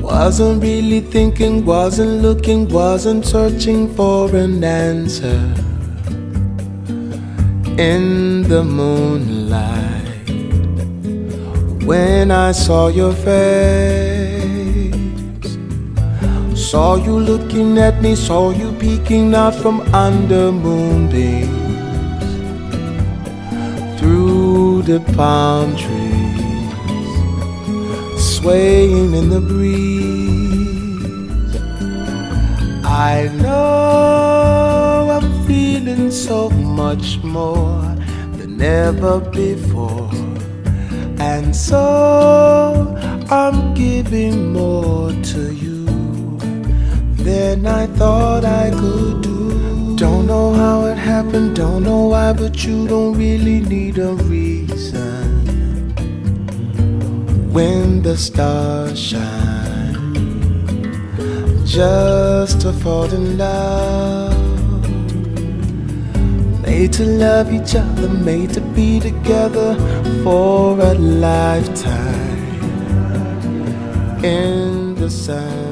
Wasn't really thinking, wasn't looking, wasn't searching for an answer. In the moonlight, when I saw your face, saw you looking at me, saw you peeking out from under moonbeams, through the palm trees, swaying in the breeze. I know I'm feeling so much more than ever before, and so I'm giving more to you than I thought I could do. Don't know how it happened, don't know why, but you don't really need a reason. When the stars shine, just to fall in love. Made to love each other, made to be together for a lifetime in the sun.